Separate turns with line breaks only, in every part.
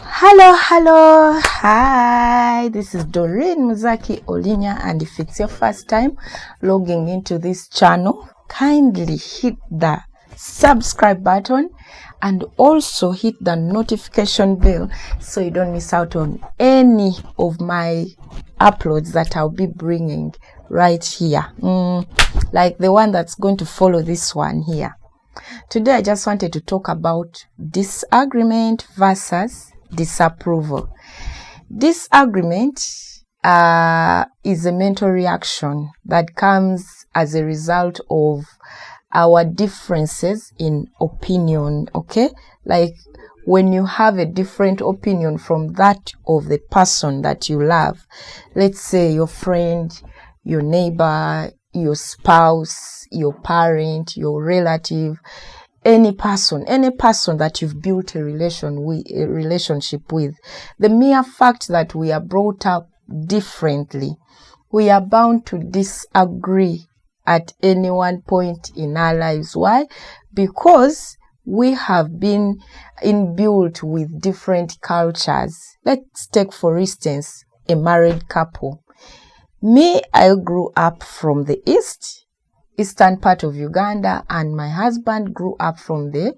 Hi, this is Doreen Muzaki Olinya, and if it's your first time logging into this channel, kindly hit the subscribe button and also hit the notification bell so you don't miss out on any of my uploads that I'll be bringing right here, like the one that's going to follow this one here. Today I just wanted to talk about disagreement versus disapproval. Disagreement is a mental reaction that comes as a result of our differences in opinion, okay? Like when you have a different opinion from that of the person that you love, let's say your friend, your neighbor, your spouse, your parent, your relative, any person that you've built a relationship with, the mere fact that we are brought up differently, we are bound to disagree at any one point in our lives. Why? Because we have been imbued with different cultures. Let's take, for instance, a married couple. Me, I grew up from the eastern part of Uganda, and my husband grew up from the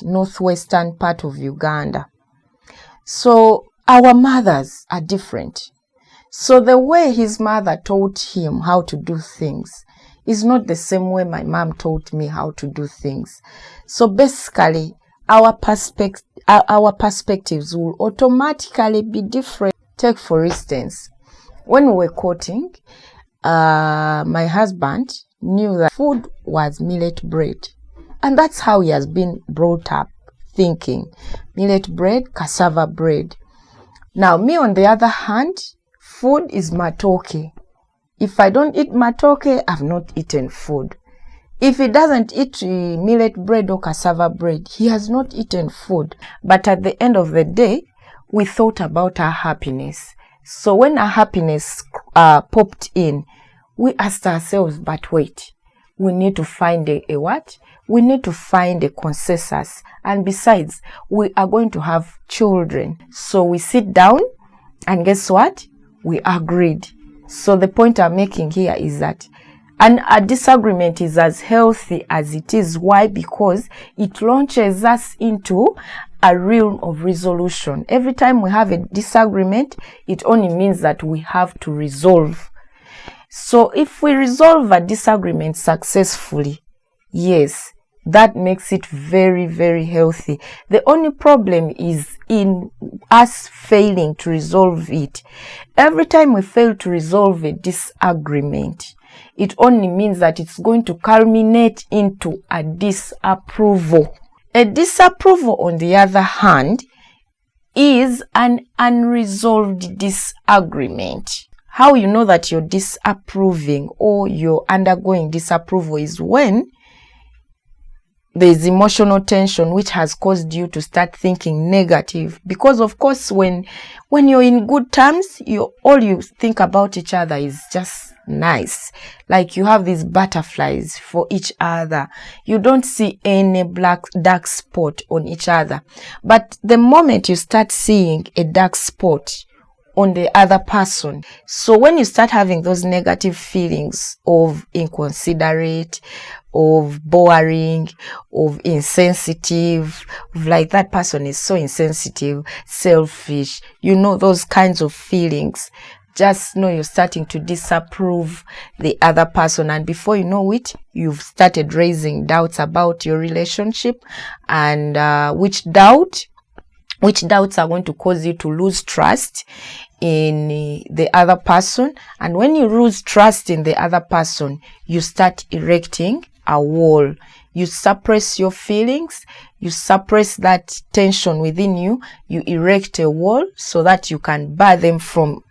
northwestern part of Uganda. So our mothers are different. So the way his mother taught him how to do things is not the same way my mom taught me how to do things. So basically, our perspectives will automatically be different. Take, for instance, when we were courting, my husband knew that food was millet bread, and that's how he has been brought up, thinking millet bread, cassava bread. Now me, on the other hand, food is matoke. If I don't eat matoke, I've not eaten food. If he doesn't eat millet bread or cassava bread, he has not eaten food. But at the end of the day, we thought about our happiness. So when our happiness popped in, we asked ourselves, but wait, we need to find a what? We need to find a consensus. And besides, we are going to have children. So we sit down, and guess what? We agreed. So the point I'm making here is that a disagreement is as healthy as it is. Why? Because it launches us into a realm of resolution. Every time we have a disagreement, it only means that we have to resolve. So if we resolve a disagreement successfully, yes, that makes it very, very healthy. The only problem is in us failing to resolve it. Every time we fail to resolve a disagreement, it only means that it's going to culminate into a disapproval. A disapproval, on the other hand, is an unresolved disagreement. How you know that you're disapproving or you're undergoing disapproval is when there's emotional tension which has caused you to start thinking negative. Because of course, when you're in good terms, all you think about each other is just nice. Like you have these butterflies for each other. You don't see any dark spot on each other. But the moment you start seeing a dark spot on the other person, so when you start having those negative feelings of inconsiderate, of boring, of insensitive, of like that person is so insensitive, selfish, those kinds of feelings, just know you're starting to disapprove the other person, and before you know it, you've started raising doubts about your relationship, and which doubts are going to cause you to lose trust in the other person. And when you lose trust in the other person, you start erecting a wall. You suppress your feelings, you suppress that tension within you, you erect a wall so that you can bar them from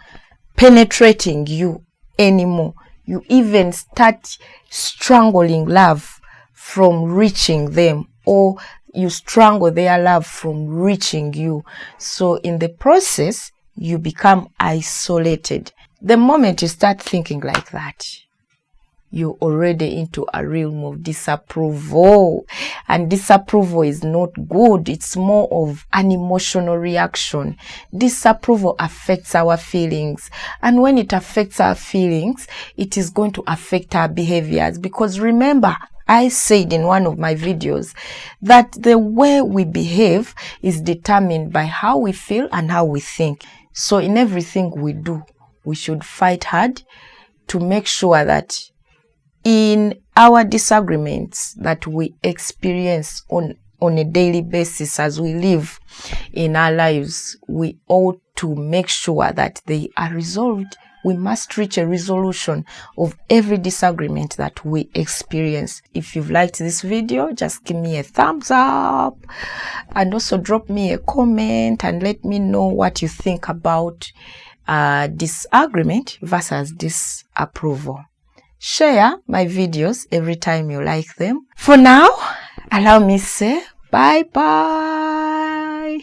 penetrating you anymore. You even start strangling love from reaching them, or you strangle their love from reaching you. So in the process, you become isolated. The moment you start thinking like that, you're already into a realm of disapproval. And disapproval is not good. It's more of an emotional reaction. Disapproval affects our feelings. And when it affects our feelings, it is going to affect our behaviors. Because remember, I said in one of my videos that the way we behave is determined by how we feel and how we think. So in everything we do, we should fight hard to make sure that in our disagreements that we experience on a daily basis as we live in our lives, we ought to make sure that they are resolved. We must reach a resolution of every disagreement that we experience. If you've liked this video, just give me a thumbs up and also drop me a comment and let me know what you think about disagreement versus disapproval. Share my videos every time you like them. For now, allow me to say bye-bye.